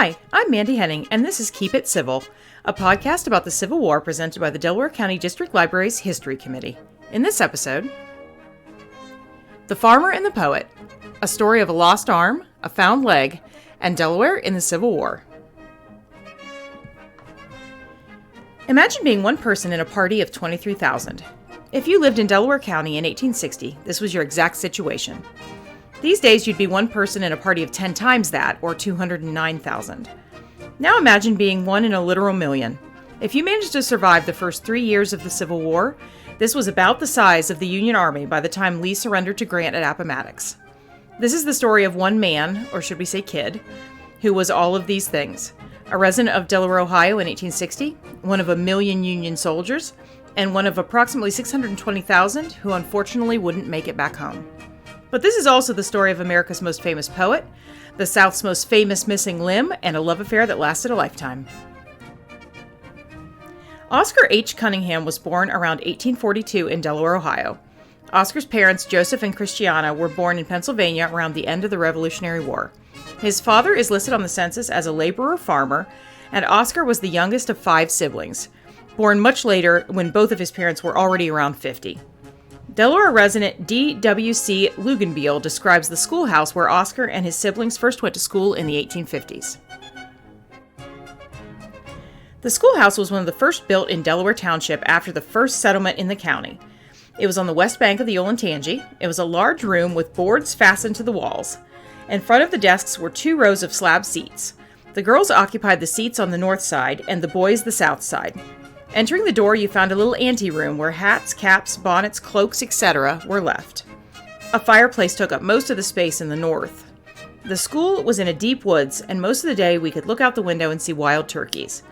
Hi, I'm Mandy Henning, and this is Keep It Civil, a podcast about the Civil War presented by the Delaware County District Library's History Committee. In this episode, The Farmer and the Poet, a story of a lost arm, a found leg, and Delaware in the Civil War. Imagine being one person in a party of 23,000. If you lived in Delaware County in 1860, this was your exact situation. These days, you'd be one person in a party of 10 times that, or 209,000. Now imagine being one in a literal million. If you managed to survive the first 3 years of the Civil War, this was about the size of the Union Army by the time Lee surrendered to Grant at Appomattox. This is the story of one man, or should we say kid, who was all of these things. A resident of Delaware, Ohio in 1860, one of a million Union soldiers, and one of approximately 620,000 who unfortunately wouldn't make it back home. But this is also the story of America's most famous poet, the South's most famous missing limb, and a love affair that lasted a lifetime. Oscar H. Cunningham was born around 1842 in Delaware, Ohio. Oscar's parents, Joseph and Christiana, were born in Pennsylvania around the end of the Revolutionary War. His father is listed on the census as a laborer-farmer, and Oscar was the youngest of 5 siblings, born much later when both of his parents were already around 50. Delaware resident D.W.C. Luganbiel describes the schoolhouse where Oscar and his siblings first went to school in the 1850s. The schoolhouse was one of the first built in Delaware Township after the first settlement in the county. It was on the west bank of the Olentangy. It was a large room with boards fastened to the walls. In front of the desks were 2 rows of slab seats. The girls occupied the seats on the north side and the boys the south side. Entering the door, you found a little anteroom where hats, caps, bonnets, cloaks, etc. were left. A fireplace took up most of the space in the north. The school was in a deep woods, and most of the day we could look out the window and see wild turkeys.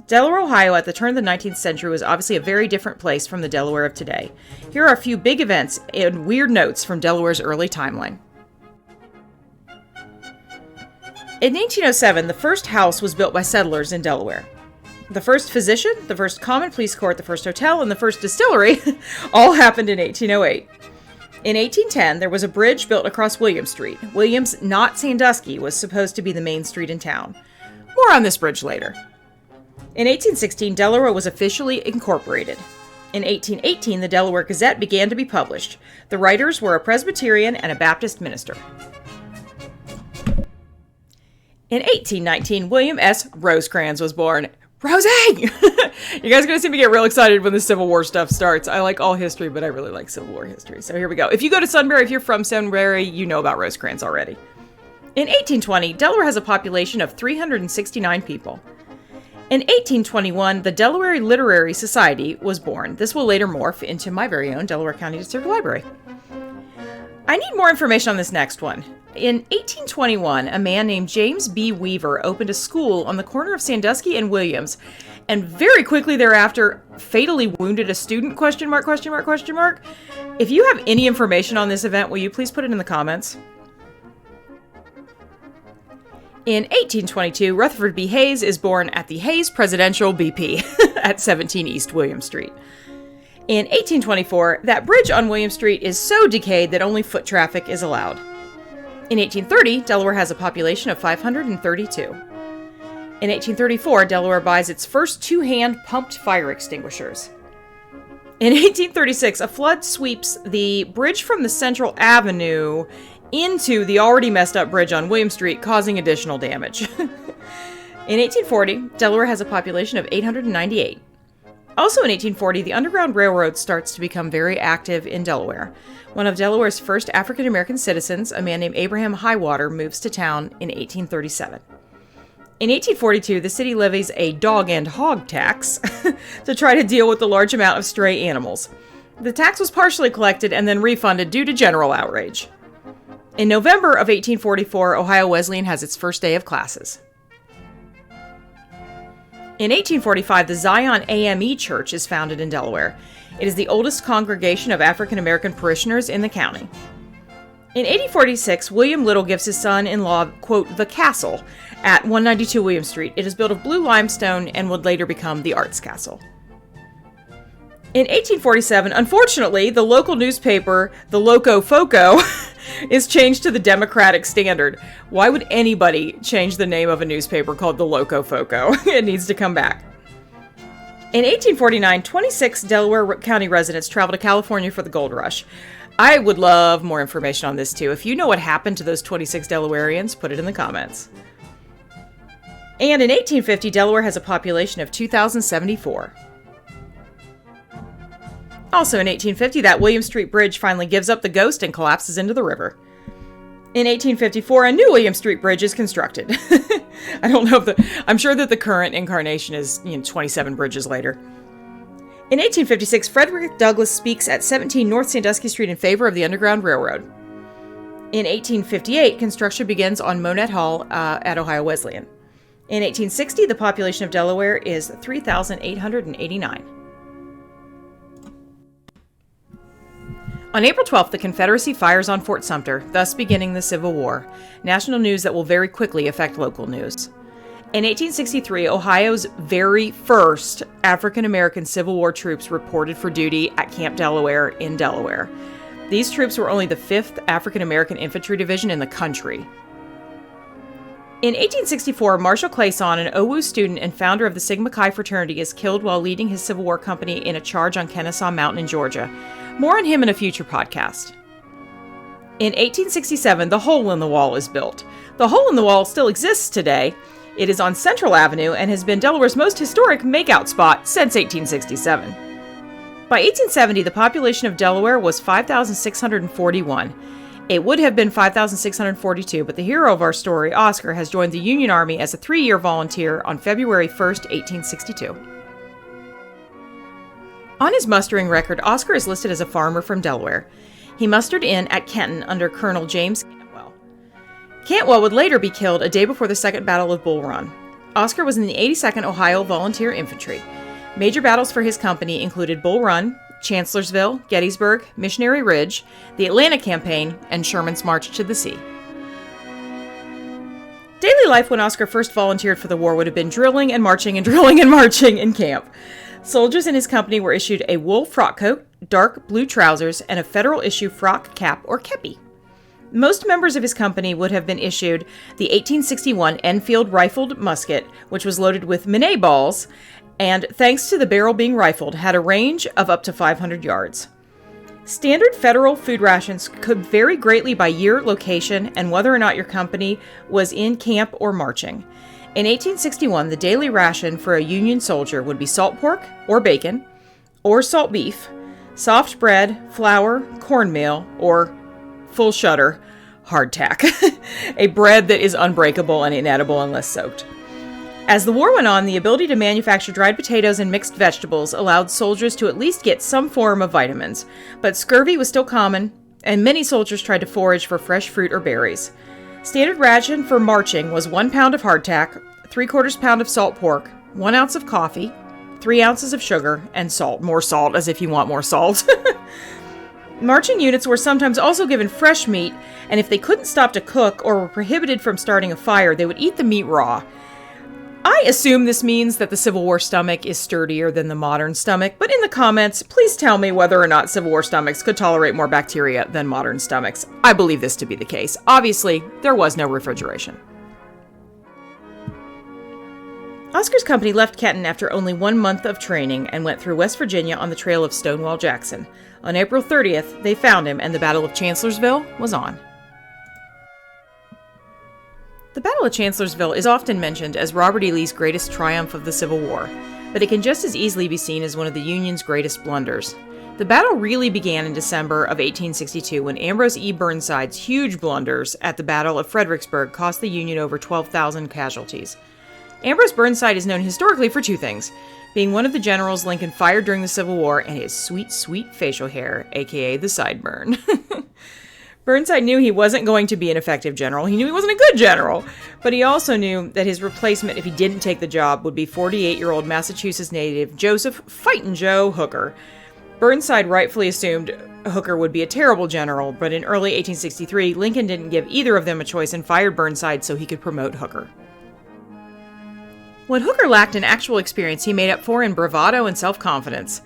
Delaware, Ohio at the turn of the 19th century was obviously a very different place from the Delaware of today. Here are a few big events and weird notes from Delaware's early timeline. In 1807, the first house was built by settlers in Delaware. The first physician, the first common police court, the first hotel, and the first distillery all happened in 1808. In 1810, there was a bridge built across William Street. Williams, not Sandusky, was supposed to be the main street in town. More on this bridge later. In 1816, Delaware was officially incorporated. In 1818, the Delaware Gazette began to be published. The writers were a Presbyterian and a Baptist minister. In 1819, William S. Rosecrans was born. Rosie! You guys are going to see me get real excited when the Civil War stuff starts. I like all history, but I really like Civil War history. So here we go. If you go to Sunbury, if you're from Sunbury, you know about Rosecrans already. In 1820, Delaware has a population of 369 people. In 1821, the Delaware Literary Society was born. This will later morph into my very own Delaware County District Library. I need more information on this next one. In 1821, a man named James B. Weaver opened a school on the corner of Sandusky and Williams, and very quickly thereafter, fatally wounded a student, ? If you have any information on this event, will you please put it in the comments? In 1822, Rutherford B. Hayes is born at the Hayes Presidential BP at 17 East William Street. In 1824, that bridge on William Street is so decayed that only foot traffic is allowed. In 1830, Delaware has a population of 532. In 1834, Delaware buys its first 2-hand pumped fire extinguishers. In 1836, a flood sweeps the bridge from the Central Avenue into the already messed up bridge on William Street, causing additional damage. In 1840, Delaware has a population of 898. Also in 1840, the Underground Railroad starts to become very active in Delaware. One of Delaware's first African-American citizens, a man named Abraham Highwater, moves to town in 1837. In 1842, the city levies a dog and hog tax to try to deal with the large amount of stray animals. The tax was partially collected and then refunded due to general outrage. In November of 1844, Ohio Wesleyan has its first day of classes. In 1845, the Zion AME Church is founded in Delaware. It is the oldest congregation of African-American parishioners in the county. In 1846, William Little gives his son-in-law, quote, the castle at 192 William Street. It is built of blue limestone and would later become the Arts Castle. In 1847, unfortunately, the local newspaper, the Loco Foco, is changed to the Democratic Standard. Why would anybody change the name of a newspaper called the Loco Foco? It needs to come back. In 1849, 26 Delaware County residents traveled to California for the gold rush. I would love more information on this too. If you know what happened to those 26 Delawareans, put it in the comments. And in 1850, Delaware has a population of 2,074. Also in 1850, that William Street Bridge finally gives up the ghost and collapses into the river. In 1854, a new William Street Bridge is constructed. I don't know if I'm sure that the current incarnation is 27 bridges later. In 1856, Frederick Douglass speaks at 17 North Sandusky Street in favor of the Underground Railroad. In 1858, construction begins on Monette Hall at Ohio Wesleyan. In 1860, the population of Delaware is 3,889. On April 12th, the Confederacy fires on Fort Sumter, thus beginning the Civil War, national news that will very quickly affect local news. In 1863, Ohio's very first African-American Civil War troops reported for duty at Camp Delaware in Delaware. These troops were only the 5th African-American Infantry Division in the country. In 1864, Marshall Clayson, an OWU student and founder of the Sigma Chi fraternity, is killed while leading his Civil War company in a charge on Kennesaw Mountain in Georgia. More on him in a future podcast. In 1867, the Hole in the Wall is built. The Hole in the Wall still exists today. It is on Central Avenue and has been Delaware's most historic makeout spot since 1867. By 1870, the population of Delaware was 5,641. It would have been 5,642, but the hero of our story, Oscar, has joined the Union Army as a 3-year volunteer on February 1st, 1862. On his mustering record, Oscar is listed as a farmer from Delaware. He mustered in at Kenton under Colonel James Cantwell. Cantwell would later be killed a day before the Second Battle of Bull Run. Oscar was in the 82nd Ohio Volunteer Infantry. Major battles for his company included Bull Run, Chancellorsville, Gettysburg, Missionary Ridge, the Atlanta Campaign, and Sherman's March to the Sea. Daily life when Oscar first volunteered for the war would have been drilling and marching in camp. Soldiers in his company were issued a wool frock coat, dark blue trousers, and a federal-issue frock cap or kepi. Most members of his company would have been issued the 1861 Enfield rifled musket, which was loaded with Minet balls, and, thanks to the barrel being rifled, had a range of up to 500 yards. Standard federal food rations could vary greatly by year, location, and whether or not your company was in camp or marching. In 1861, the daily ration for a Union soldier would be salt pork or bacon, or salt beef, soft bread, flour, cornmeal, or full shutter, hardtack, a bread that is unbreakable and inedible unless soaked. As the war went on, the ability to manufacture dried potatoes and mixed vegetables allowed soldiers to at least get some form of vitamins, but scurvy was still common, and many soldiers tried to forage for fresh fruit or berries. Standard ration for marching was 1 pound of hardtack, 3/4 pound of salt pork, 1 ounce of coffee, 3 ounces of sugar, and salt. More salt, as if you want more salt. Marching units were sometimes also given fresh meat, and if they couldn't stop to cook or were prohibited from starting a fire, they would eat the meat raw. I assume this means that the Civil War stomach is sturdier than the modern stomach, but in the comments, please tell me whether or not Civil War stomachs could tolerate more bacteria than modern stomachs. I believe this to be the case. Obviously, there was no refrigeration. Oscar's company left Kenton after only 1 month of training and went through West Virginia on the trail of Stonewall Jackson. On April 30th, they found him, and the Battle of Chancellorsville was on. The Battle of Chancellorsville is often mentioned as Robert E. Lee's greatest triumph of the Civil War, but it can just as easily be seen as one of the Union's greatest blunders. The battle really began in December of 1862 when Ambrose E. Burnside's huge blunders at the Battle of Fredericksburg cost the Union over 12,000 casualties. Ambrose Burnside is known historically for 2 things: being one of the generals Lincoln fired during the Civil War and his sweet, sweet facial hair, aka the sideburn. Burnside knew he wasn't going to be an effective general. He knew he wasn't a good general. But he also knew that his replacement, if he didn't take the job, would be 48-year-old Massachusetts native Joseph Fightin' Joe Hooker. Burnside rightfully assumed Hooker would be a terrible general, but in early 1863, Lincoln didn't give either of them a choice and fired Burnside so he could promote Hooker. What Hooker lacked in actual experience, he made up for in bravado and self-confidence.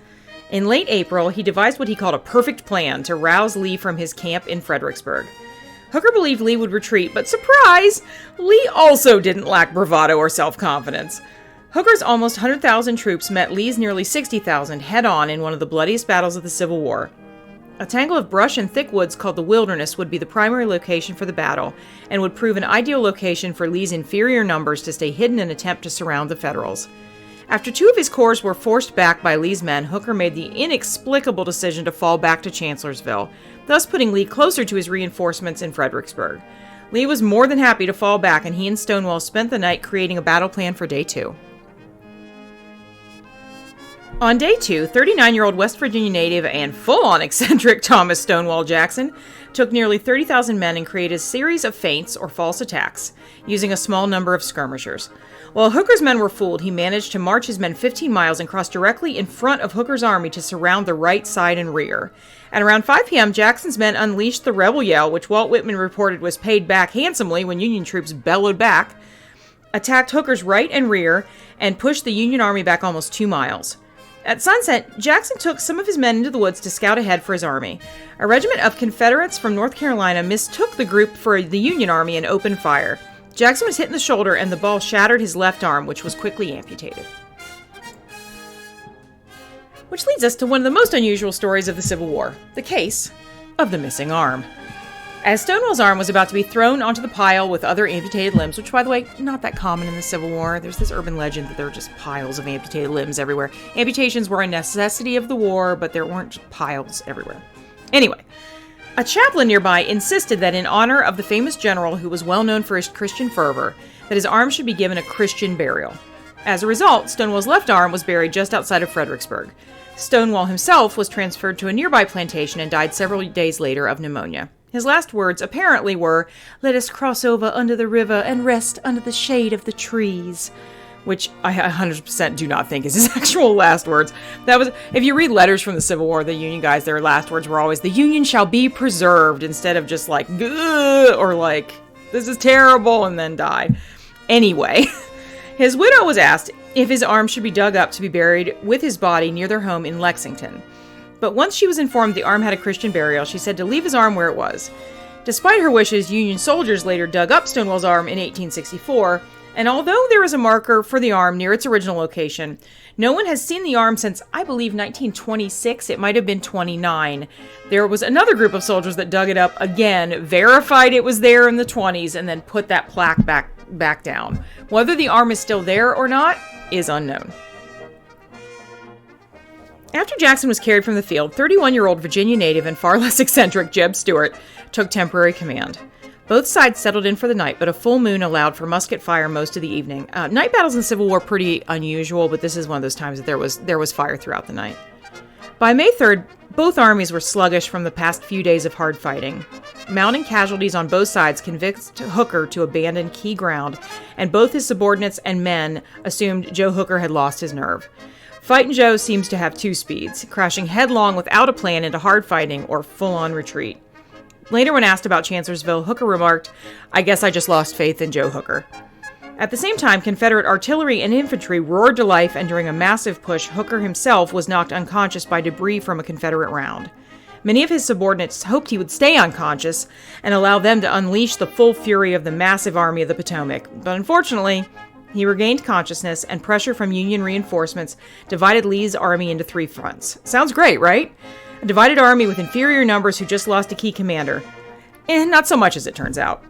In late April, he devised what he called a perfect plan to rouse Lee from his camp in Fredericksburg. Hooker believed Lee would retreat, but surprise! Lee also didn't lack bravado or self-confidence. Hooker's almost 100,000 troops met Lee's nearly 60,000 head-on in one of the bloodiest battles of the Civil War. A tangle of brush and thick woods called the Wilderness would be the primary location for the battle, and would prove an ideal location for Lee's inferior numbers to stay hidden and attempt to surround the Federals. After 2 of his corps were forced back by Lee's men, Hooker made the inexplicable decision to fall back to Chancellorsville, thus putting Lee closer to his reinforcements in Fredericksburg. Lee was more than happy to fall back, and he and Stonewall spent the night creating a battle plan for Day 2. On Day 2, 39-year-old West Virginia native and full-on eccentric Thomas Stonewall Jackson took nearly 30,000 men and created a series of feints or false attacks, using a small number of skirmishers. While Hooker's men were fooled, he managed to march his men 15 miles and cross directly in front of Hooker's army to surround the right side and rear. At around 5 p.m., Jackson's men unleashed the rebel yell, which Walt Whitman reported was paid back handsomely when Union troops bellowed back, attacked Hooker's right and rear, and pushed the Union army back almost 2 miles. At sunset, Jackson took some of his men into the woods to scout ahead for his army. A regiment of Confederates from North Carolina mistook the group for the Union army and opened fire. Jackson was hit in the shoulder and the ball shattered his left arm, which was quickly amputated. Which leads us to one of the most unusual stories of the Civil War, the case of the missing arm. As Stonewall's arm was about to be thrown onto the pile with other amputated limbs, which, by the way, not that common in the Civil War. There's this urban legend that there are just piles of amputated limbs everywhere. Amputations were a necessity of the war, but there weren't just piles everywhere. Anyway, a chaplain nearby insisted that in honor of the famous general who was well known for his Christian fervor, that his arm should be given a Christian burial. As a result, Stonewall's left arm was buried just outside of Fredericksburg. Stonewall himself was transferred to a nearby plantation and died several days later of pneumonia. His last words apparently were, "Let us cross over under the river and rest under the shade of the trees," which I 100% do not think is his actual last words. That was, if you read letters from the Civil War, the Union guys, their last words were always, "The Union shall be preserved," instead of just like, "Gah," or like, "This is terrible," and then die. Anyway, his widow was asked if his arm should be dug up to be buried with his body near their home in Lexington. But once she was informed the arm had a Christian burial, she said to leave his arm where it was. Despite her wishes, Union soldiers later dug up Stonewall's arm in 1864, and although there is a marker for the arm near its original location, no one has seen the arm since, I believe, 1926. It might have been 29. There was another group of soldiers that dug it up again, verified it was there in the 20s, and then put that plaque back down. Whether the arm is still there or not is unknown. After Jackson was carried from the field, 31-year-old Virginia native and far less eccentric Jeb Stuart took temporary command. Both sides settled in for the night, but a full moon allowed for musket fire most of the evening. Night battles in the Civil War are pretty unusual, but this is one of those times that there was fire throughout the night. By May 3rd, both armies were sluggish from the past few days of hard fighting. Mounting casualties on both sides convinced Hooker to abandon key ground, and both his subordinates and men assumed Joe Hooker had lost his nerve. Fightin' Joe seems to have two speeds, crashing headlong without a plan into hard fighting or full-on retreat. Later, when asked about Chancellorsville, Hooker remarked, "I guess I just lost faith in Joe Hooker." At the same time, Confederate artillery and infantry roared to life, and during a massive push, Hooker himself was knocked unconscious by debris from a Confederate round. Many of his subordinates hoped he would stay unconscious and allow them to unleash the full fury of the massive Army of the Potomac, but unfortunately, he regained consciousness, and pressure from Union reinforcements divided Lee's army into three fronts. Sounds great, right? A divided army with inferior numbers who just lost a key commander. Not so much as it turns out.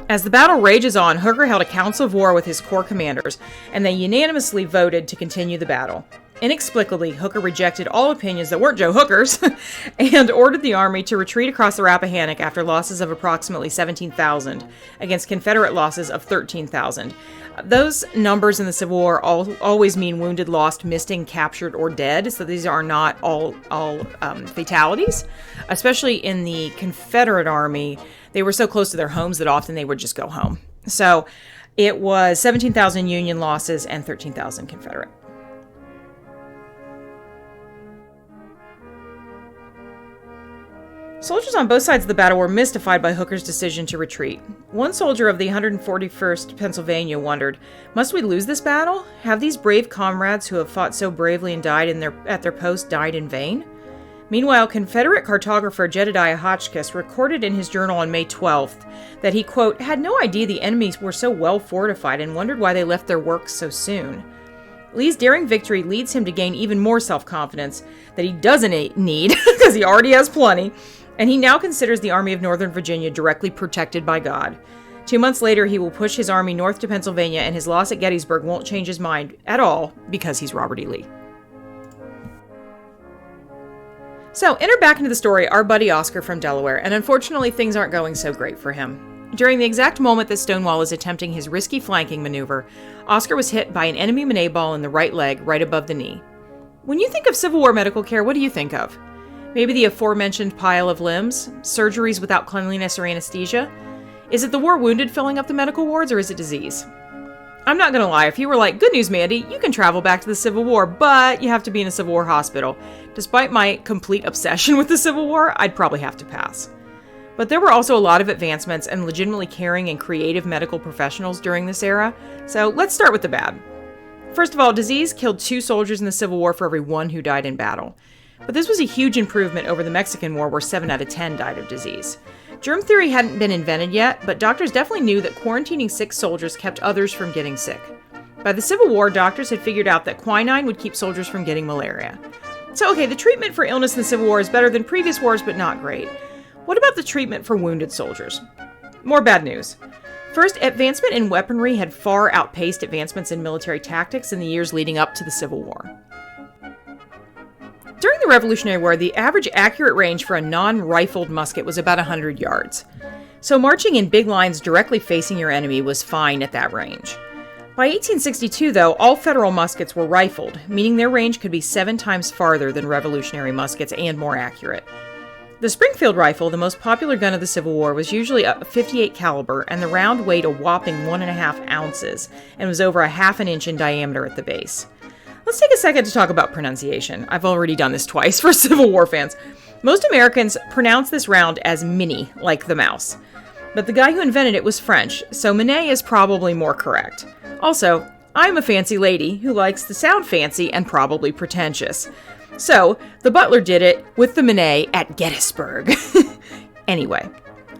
As the battle rages on, Hooker held a council of war with his corps commanders, and they unanimously voted to continue the battle. Inexplicably, Hooker rejected all opinions that weren't Joe Hooker's and ordered the army to retreat across the Rappahannock after losses of approximately 17,000 against Confederate losses of 13,000. Those numbers in the Civil War always mean wounded, lost, missing, captured, or dead, so these are not all fatalities. Especially in the Confederate Army, they were so close to their homes that often they would just go home. So it was 17,000 Union losses and 13,000 Confederate. Soldiers on both sides of the battle were mystified by Hooker's decision to retreat. One soldier of the 141st Pennsylvania wondered, "Must we lose this battle? Have these brave comrades who have fought so bravely and died at their post died in vain?" Meanwhile, Confederate cartographer Jedediah Hotchkiss recorded in his journal on May 12th that he, quote, had no idea the enemies were so well fortified and wondered why they left their work so soon. Lee's daring victory leads him to gain even more self-confidence that he doesn't need, because he already has plenty, and he now considers the Army of Northern Virginia directly protected by God. 2 months later, he will push his army north to Pennsylvania, and his loss at Gettysburg won't change his mind at all because he's Robert E. Lee. So, enter back into the story our buddy Oscar from Delaware, and unfortunately things aren't going so great for him. During the exact moment that Stonewall is attempting his risky flanking maneuver, Oscar was hit by an enemy Manet ball in the right leg, right above the knee. When you think of Civil War medical care, what do you think of? Maybe the aforementioned pile of limbs? Surgeries without cleanliness or anesthesia? Is it the war wounded filling up the medical wards, or is it disease? I'm not gonna lie, if you were like, good news, Mandy, you can travel back to the Civil War, but you have to be in a Civil War hospital. Despite my complete obsession with the Civil War, I'd probably have to pass. But there were also a lot of advancements and legitimately caring and creative medical professionals during this era, so let's start with the bad. First of all, disease killed 2 soldiers in the Civil War for every 1 who died in battle. But this was a huge improvement over the Mexican War, where 7 out of 10 died of disease. Germ theory hadn't been invented yet, but doctors definitely knew that quarantining sick soldiers kept others from getting sick. By the Civil War, doctors had figured out that quinine would keep soldiers from getting malaria. So, okay, the treatment for illness in the Civil War is better than previous wars, but not great. What about the treatment for wounded soldiers? More bad news. First, advancement in weaponry had far outpaced advancements in military tactics in the years leading up to the Civil War. During the Revolutionary War, the average accurate range for a non-rifled musket was about 100 yards. So marching in big lines directly facing your enemy was fine at that range. By 1862, though, all Federal muskets were rifled, meaning their range could be 7 times farther than Revolutionary muskets and more accurate. The Springfield rifle, the most popular gun of the Civil War, was usually a .58 caliber, and the round weighed a whopping 1.5 ounces and was over a half an inch in diameter at the base. Let's take a second to talk about pronunciation. I've already done this twice for Civil War fans. Most Americans pronounce this round as mini, like the mouse. But the guy who invented it was French, so Manet is probably more correct. Also, I'm a fancy lady who likes to sound fancy and probably pretentious. So, the butler did it with the Manet at Gettysburg. Anyway,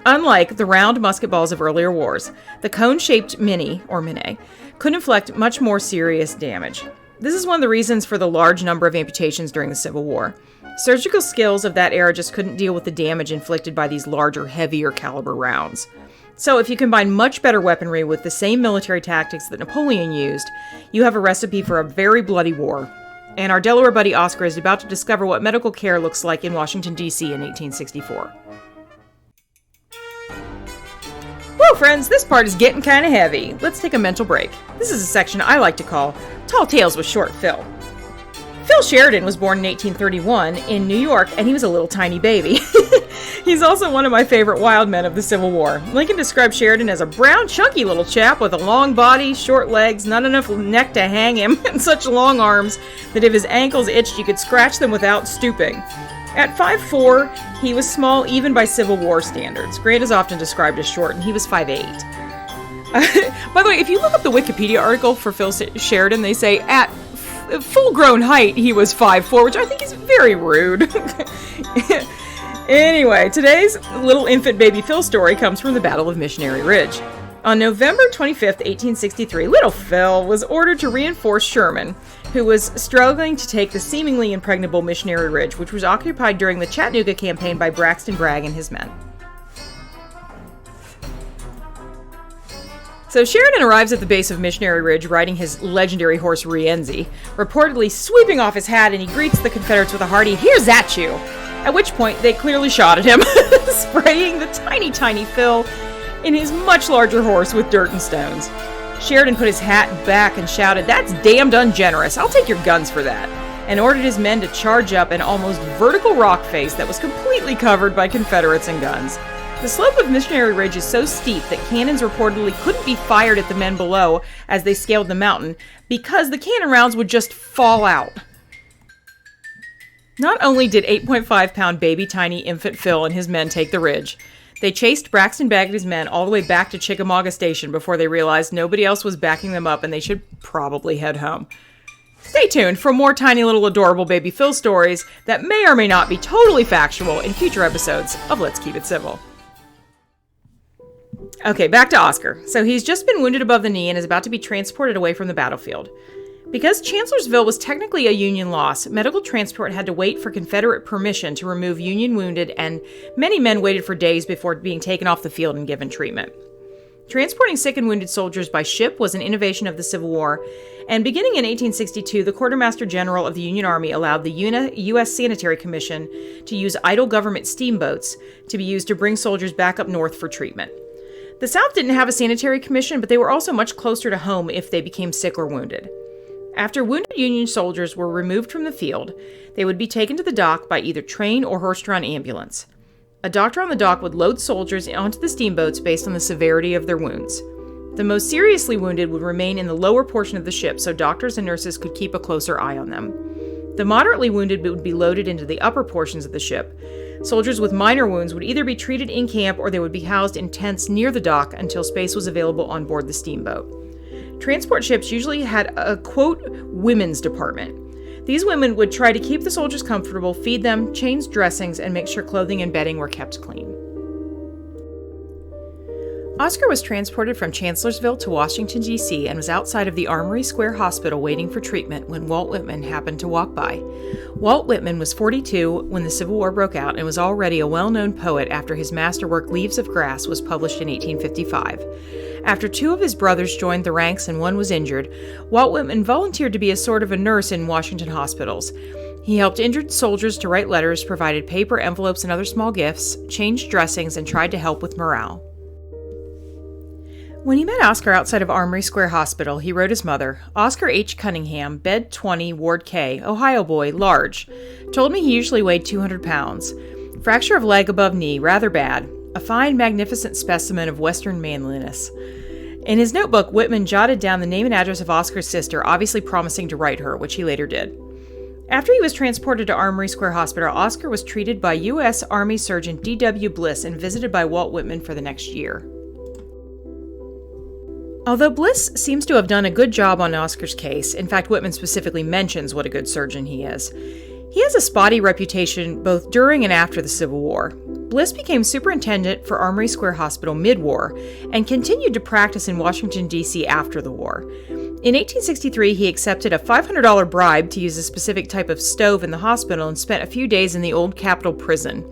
unlike the round musket balls of earlier wars, the cone-shaped mini, or Manet, could inflict much more serious damage. This is one of the reasons for the large number of amputations during the Civil War. Surgical skills of that era just couldn't deal with the damage inflicted by these larger, heavier caliber rounds. So if you combine much better weaponry with the same military tactics that Napoleon used, you have a recipe for a very bloody war. And our Delaware buddy Oscar is about to discover what medical care looks like in Washington, D.C. in 1864. Whoa, friends, this part is getting kind of heavy. Let's take a mental break. This is a section I like to call Tall Tales with Short Phil. Phil Sheridan was born in 1831 in New York, and he was a little tiny baby. He's also one of my favorite wild men of the Civil War. Lincoln described Sheridan as a brown, chunky little chap with a long body, short legs, not enough neck to hang him, and such long arms that if his ankles itched, you could scratch them without stooping. At 5'4", he was small even by Civil War standards. Grant is often described as short, and he was 5'8". By the way, if you look up the Wikipedia article for Phil Sheridan, they say at full-grown height he was 5'4", which I think is very rude. Anyway, today's little infant baby Phil story comes from the Battle of Missionary Ridge. On November 25th, 1863, little Phil was ordered to reinforce Sherman, who was struggling to take the seemingly impregnable Missionary Ridge, which was occupied during the Chattanooga campaign by Braxton Bragg and his men. So Sheridan arrives at the base of Missionary Ridge riding his legendary horse Rienzi, reportedly sweeping off his hat, and he greets the Confederates with a hearty, "Here's at you!" At which point, they clearly shot at him, spraying the tiny Phil in his much larger horse with dirt and stones. Sheridan put his hat back and shouted, "That's damned ungenerous, I'll take your guns for that," and ordered his men to charge up an almost vertical rock face that was completely covered by Confederates and guns. The slope of Missionary Ridge is so steep that cannons reportedly couldn't be fired at the men below as they scaled the mountain because the cannon rounds would just fall out. Not only did 8.5-pound baby tiny infant Phil and his men take the ridge, they chased Braxton Bragg and his men all the way back to Chickamauga Station before they realized nobody else was backing them up and they should probably head home. Stay tuned for more tiny little adorable baby Phil stories that may or may not be totally factual in future episodes of Let's Keep It Civil. Okay, back to Oscar. So he's just been wounded above the knee and is about to be transported away from the battlefield. Because Chancellorsville was technically a Union loss, medical transport had to wait for Confederate permission to remove Union wounded, and many men waited for days before being taken off the field and given treatment. Transporting sick and wounded soldiers by ship was an innovation of the Civil War, and beginning in 1862, the Quartermaster General of the Union Army allowed the U.S. Sanitary Commission to use idle government steamboats to be used to bring soldiers back up north for treatment. The South didn't have a sanitary commission, but they were also much closer to home if they became sick or wounded. After wounded Union soldiers were removed from the field, they would be taken to the dock by either train or horse-drawn ambulance. A doctor on the dock would load soldiers onto the steamboats based on the severity of their wounds. The most seriously wounded would remain in the lower portion of the ship so doctors and nurses could keep a closer eye on them. The moderately wounded would be loaded into the upper portions of the ship. Soldiers with minor wounds would either be treated in camp or they would be housed in tents near the dock until space was available on board the steamboat. Transport ships usually had a, quote, women's department. These women would try to keep the soldiers comfortable, feed them, change dressings, and make sure clothing and bedding were kept clean. Oscar was transported from Chancellorsville to Washington, D.C. and was outside of the Armory Square Hospital waiting for treatment when Walt Whitman happened to walk by. Walt Whitman was 42 when the Civil War broke out and was already a well-known poet after his masterwork Leaves of Grass was published in 1855. After two of his brothers joined the ranks and one was injured, Walt Whitman volunteered to be a sort of a nurse in Washington hospitals. He helped injured soldiers to write letters, provided paper envelopes and other small gifts, changed dressings, and tried to help with morale. When he met Oscar outside of Armory Square Hospital, he wrote his mother, Oscar H. Cunningham, bed 20, Ward K, Ohio boy, large. Told me he usually weighed 200 pounds. Fracture of leg above knee, rather bad. A fine, magnificent specimen of Western manliness. In his notebook, Whitman jotted down the name and address of Oscar's sister, obviously promising to write her, which he later did. After he was transported to Armory Square Hospital, Oscar was treated by U.S. Army Surgeon D.W. Bliss and visited by Walt Whitman for the next year. Although Bliss seems to have done a good job on Oscar's case, in fact, Whitman specifically mentions what a good surgeon he is, he has a spotty reputation both during and after the Civil War. Bliss became superintendent for Armory Square Hospital mid-war and continued to practice in Washington, D.C. after the war. In 1863, he accepted a $500 bribe to use a specific type of stove in the hospital and spent a few days in the old Capitol prison.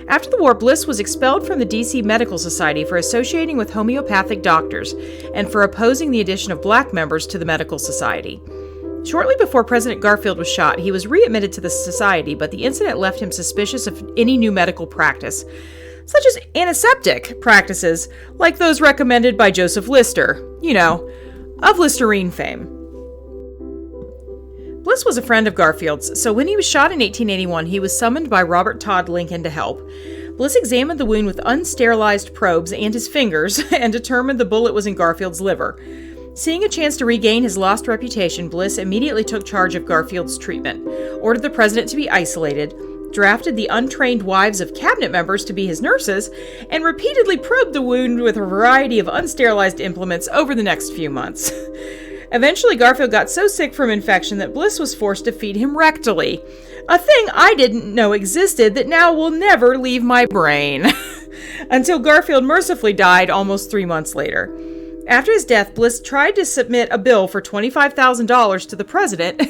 After the war, Bliss was expelled from the D.C. Medical Society for associating with homeopathic doctors and for opposing the addition of black members to the medical society. Shortly before President Garfield was shot, he was readmitted to the society, but the incident left him suspicious of any new medical practice, such as antiseptic practices like those recommended by Joseph Lister, of Listerine fame. Bliss was a friend of Garfield's, so when he was shot in 1881, he was summoned by Robert Todd Lincoln to help. Bliss examined the wound with unsterilized probes and his fingers and determined the bullet was in Garfield's liver. Seeing a chance to regain his lost reputation, Bliss immediately took charge of Garfield's treatment, ordered the president to be isolated, drafted the untrained wives of cabinet members to be his nurses, and repeatedly probed the wound with a variety of unsterilized implements over the next few months. Eventually, Garfield got so sick from infection that Bliss was forced to feed him rectally, a thing I didn't know existed that now will never leave my brain, until Garfield mercifully died almost 3 months later. After his death, Bliss tried to submit a bill for $25,000 to the president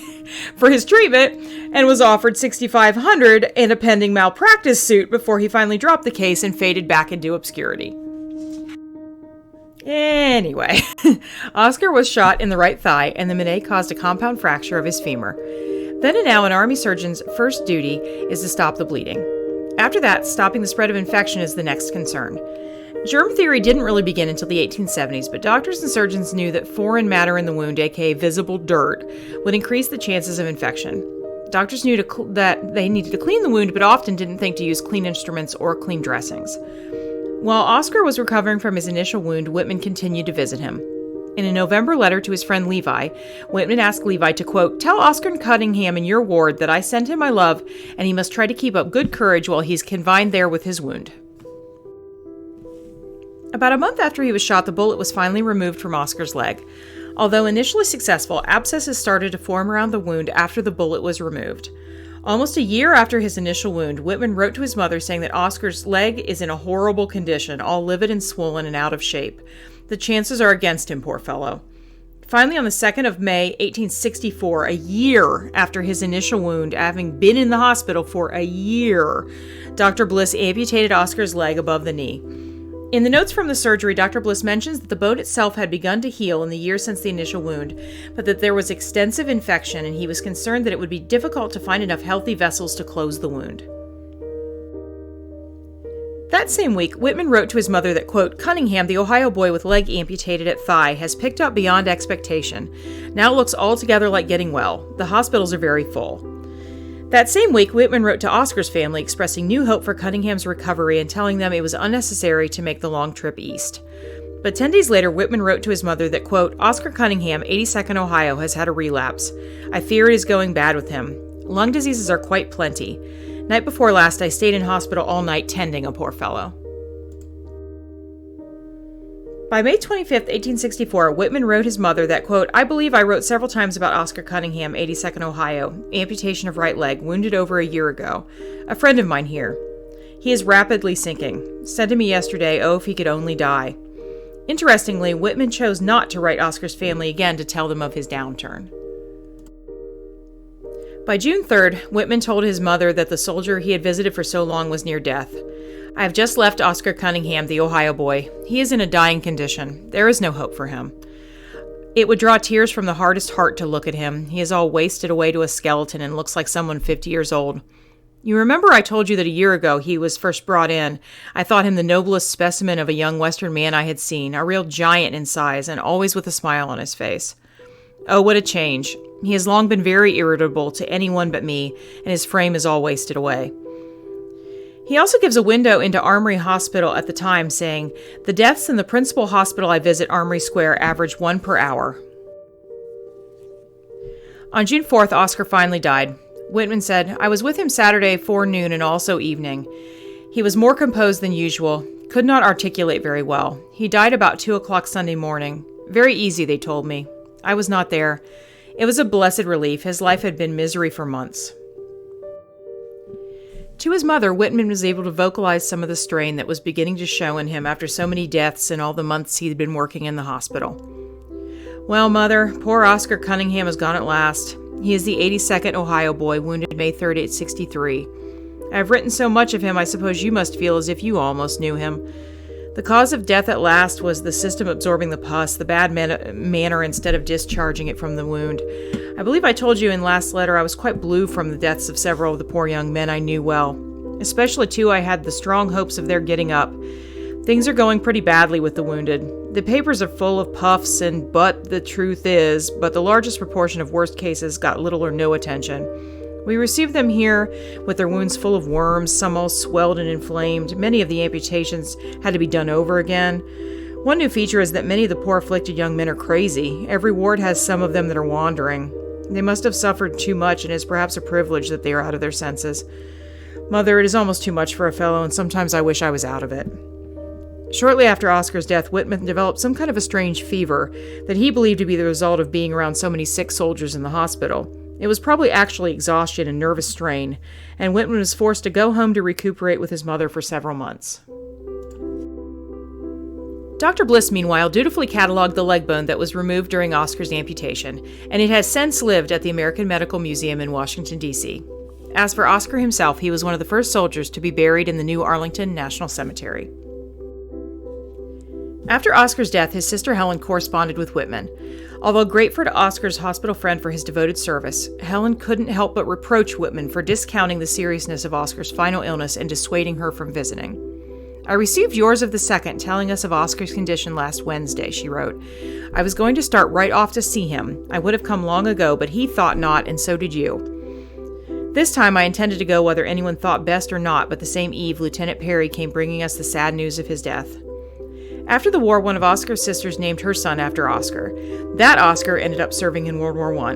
for his treatment and was offered $6,500 and a pending malpractice suit before he finally dropped the case and faded back into obscurity. Anyway, Oscar was shot in the right thigh, and the melee caused a compound fracture of his femur. Then and now, an army surgeon's first duty is to stop the bleeding. After that, stopping the spread of infection is the next concern. Germ theory didn't really begin until the 1870s, but doctors and surgeons knew that foreign matter in the wound, aka visible dirt, would increase the chances of infection. Doctors knew that they needed to clean the wound, but often didn't think to use clean instruments or clean dressings. While Oscar was recovering from his initial wound, Whitman continued to visit him. In a November letter to his friend Levi, Whitman asked Levi to, quote, "Tell Oscar Cunningham in your ward that I send him my love, and he must try to keep up good courage while he's confined there with his wound." About a month after he was shot, the bullet was finally removed from Oscar's leg. Although initially successful, abscesses started to form around the wound after the bullet was removed. Almost a year after his initial wound, Whitman wrote to his mother saying that Oscar's leg is in a horrible condition, all livid and swollen and out of shape. The chances are against him, poor fellow. Finally, on the 2nd of May, 1864, a year after his initial wound, having been in the hospital for a year, Dr. Bliss amputated Oscar's leg above the knee. In the notes from the surgery, Dr. Bliss mentions that the bone itself had begun to heal in the year since the initial wound, but that there was extensive infection and he was concerned that it would be difficult to find enough healthy vessels to close the wound. That same week, Whitman wrote to his mother that, quote, Cunningham, the Ohio boy with leg amputated at thigh, has picked up beyond expectation. Now it looks altogether like getting well. The hospitals are very full. That same week, Whitman wrote to Oscar's family expressing new hope for Cunningham's recovery and telling them it was unnecessary to make the long trip east. But 10 days later, Whitman wrote to his mother that, quote, Oscar Cunningham, 82nd Ohio, has had a relapse. I fear it is going bad with him. Lung diseases are quite plenty. Night before last, I stayed in hospital all night tending a poor fellow. By May 25, 1864, Whitman wrote his mother that, quote, I believe I wrote several times about Oscar Cunningham, 82nd Ohio, amputation of right leg, wounded over a year ago. A friend of mine here. He is rapidly sinking. Said to me yesterday, oh, if he could only die. Interestingly, Whitman chose not to write Oscar's family again to tell them of his downturn. By June 3rd, Whitman told his mother that the soldier he had visited for so long was near death. I have just left Oscar Cunningham, the Ohio boy. He is in a dying condition. There is no hope for him. It would draw tears from the hardest heart to look at him. He is all wasted away to a skeleton and looks like someone 50 years old. You remember I told you that a year ago he was first brought in. I thought him the noblest specimen of a young Western man I had seen, a real giant in size and always with a smile on his face. Oh, what a change. He has long been very irritable to anyone but me, and his frame is all wasted away. He also gives a window into Armory Hospital at the time, saying, the deaths in the principal hospital I visit, Armory Square, average 1 per hour. On June 4th, Oscar finally died. Whitman said, I was with him Saturday forenoon and also evening. He was more composed than usual, could not articulate very well. He died about 2 o'clock Sunday morning. Very easy, they told me. I was not there. It was a blessed relief. His life had been misery for months. To his mother, Whitman was able to vocalize some of the strain that was beginning to show in him after so many deaths and all the months he had been working in the hospital. Well, Mother, poor Oscar Cunningham is gone at last. He is the 82nd Ohio boy, wounded May 3rd, 1863. I have written so much of him, I suppose you must feel as if you almost knew him. The cause of death at last was the system absorbing the pus, the bad manner instead of discharging it from the wound. I believe I told you in last letter I was quite blue from the deaths of several of the poor young men I knew well. Especially two I had the strong hopes of their getting up. Things are going pretty badly with the wounded. The papers are full of puffs and but the truth is, but the largest proportion of worst cases got little or no attention. We received them here with their wounds full of worms, some all swelled and inflamed. Many of the amputations had to be done over again. One new feature is that many of the poor afflicted young men are crazy. Every ward has some of them that are wandering. They must have suffered too much, and it is perhaps a privilege that they are out of their senses. Mother, it is almost too much for a fellow, and sometimes I wish I was out of it. Shortly after Oscar's death, Whitman developed some kind of a strange fever that he believed to be the result of being around so many sick soldiers in the hospital. It was probably actually exhaustion and nervous strain, and Whitman was forced to go home to recuperate with his mother for several months. Dr. Bliss, meanwhile, dutifully cataloged the leg bone that was removed during Oscar's amputation, and it has since lived at the American Medical Museum in Washington, D.C. As for Oscar himself, he was one of the first soldiers to be buried in the new Arlington National Cemetery. After Oscar's death, his sister Helen corresponded with Whitman. Although grateful to Oscar's hospital friend for his devoted service, Helen couldn't help but reproach Whitman for discounting the seriousness of Oscar's final illness and dissuading her from visiting. I received yours of the 2nd telling us of Oscar's condition last Wednesday, she wrote. I was going to start right off to see him. I would have come long ago, but he thought not, and so did you. This time I intended to go whether anyone thought best or not, but the same eve Lieutenant Perry came bringing us the sad news of his death. After the war, one of Oscar's sisters named her son after Oscar. That Oscar ended up serving in World War I.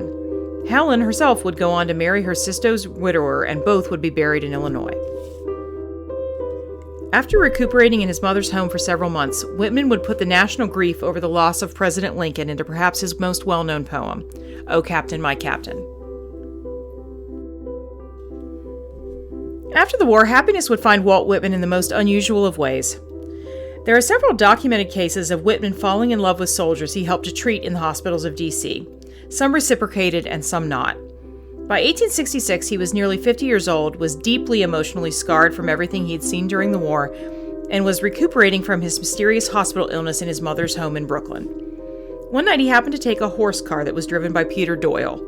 Helen herself would go on to marry her sister's widower, and both would be buried in Illinois. After recuperating in his mother's home for several months, Whitman would put the national grief over the loss of President Lincoln into perhaps his most well-known poem, "O Captain, My Captain." After the war, happiness would find Walt Whitman in the most unusual of ways. There are several documented cases of Whitman falling in love with soldiers he helped to treat in the hospitals of D.C., some reciprocated and some not. By 1866, he was nearly 50 years old, was deeply emotionally scarred from everything he had seen during the war, and was recuperating from his mysterious hospital illness in his mother's home in Brooklyn. One night he happened to take a horse car that was driven by Peter Doyle.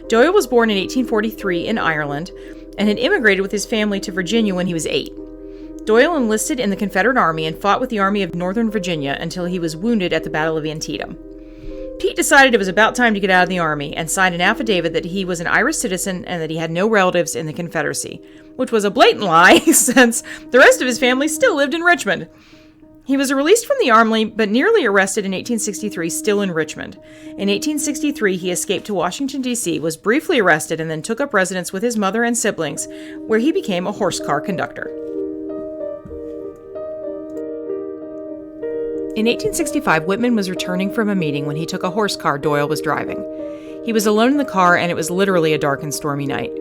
Doyle was born in 1843 in Ireland and had immigrated with his family to Virginia when he was 8. Doyle enlisted in the Confederate Army and fought with the Army of Northern Virginia until he was wounded at the Battle of Antietam. Pete decided it was about time to get out of the Army and signed an affidavit that he was an Irish citizen and that he had no relatives in the Confederacy, which was a blatant lie since the rest of his family still lived in Richmond. He was released from the Army but nearly arrested in 1863, still in Richmond. In 1863, he escaped to Washington, D.C., was briefly arrested, and then took up residence with his mother and siblings, where he became a horse car conductor. In 1865, Whitman was returning from a meeting when he took a horse car Doyle was driving. He was alone in the car, and it was literally a dark and stormy night.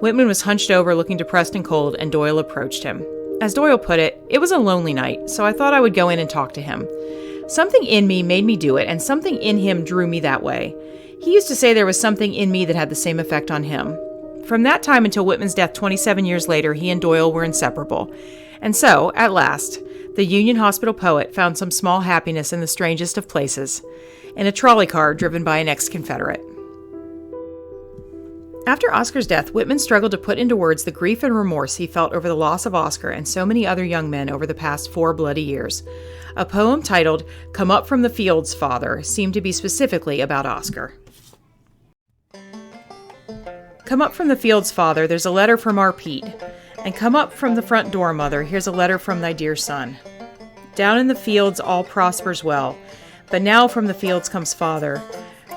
Whitman was hunched over, looking depressed and cold, and Doyle approached him. As Doyle put it was a lonely night, so I thought I would go in and talk to him. Something in me made me do it, and something in him drew me that way. He used to say there was something in me that had the same effect on him. From that time until Whitman's death 27 years later, he and Doyle were inseparable. And so, at last, the Union Hospital poet found some small happiness in the strangest of places, in a trolley car driven by an ex-Confederate. After Oscar's death, Whitman struggled to put into words the grief and remorse he felt over the loss of Oscar and so many other young men over the past 4 bloody years. A poem titled "Come Up from the Fields, Father" seemed to be specifically about Oscar. Come up from the fields, Father, there's a letter from our Pete. And come up from the front door, Mother, here's a letter from thy dear son. Down in the fields all prospers well, but now from the fields comes Father.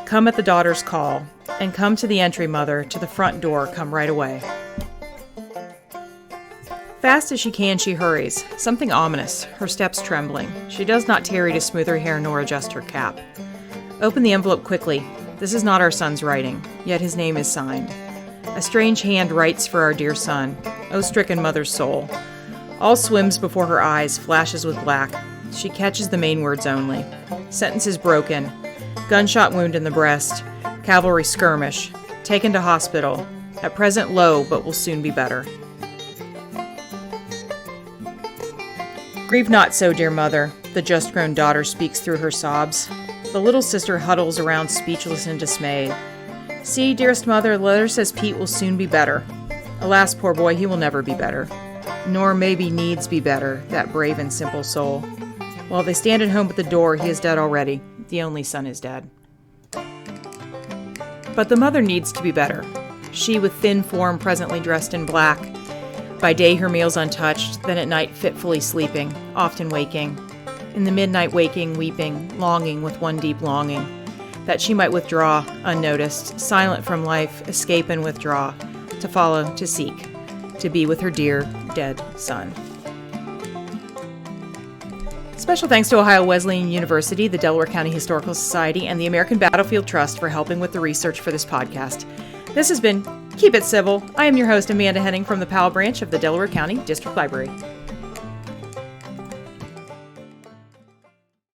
Come at the daughter's call, and come to the entry, Mother, to the front door, come right away. Fast as she can, she hurries, something ominous, her steps trembling. She does not tarry to smooth her hair nor adjust her cap. Open the envelope quickly. This is not our son's writing, yet his name is signed. A strange hand writes for our dear son, O stricken mother's soul. All swims before her eyes, flashes with black. She catches the main words only. Sentences broken. Gunshot wound in the breast. Cavalry skirmish. Taken to hospital. At present low, but will soon be better. Grieve not so, dear mother, the just-grown daughter speaks through her sobs. The little sister huddles around, speechless and dismayed. See, dearest mother, the letter says Pete will soon be better. Alas, poor boy, he will never be better. Nor maybe needs be better, that brave and simple soul. While they stand at home at the door, he is dead already. The only son is dead. But the mother needs to be better. She with thin form presently dressed in black. By day her meals untouched, then at night fitfully sleeping, often waking. In the midnight waking, weeping, longing with one deep longing. That she might withdraw, unnoticed, silent from life, escape and withdraw, to follow, to seek, to be with her dear, dead son. Special thanks to Ohio Wesleyan University, the Delaware County Historical Society, and the American Battlefield Trust for helping with the research for this podcast. This has been Keep It Civil. I am your host, Amanda Henning from the Powell branch of the Delaware County District Library.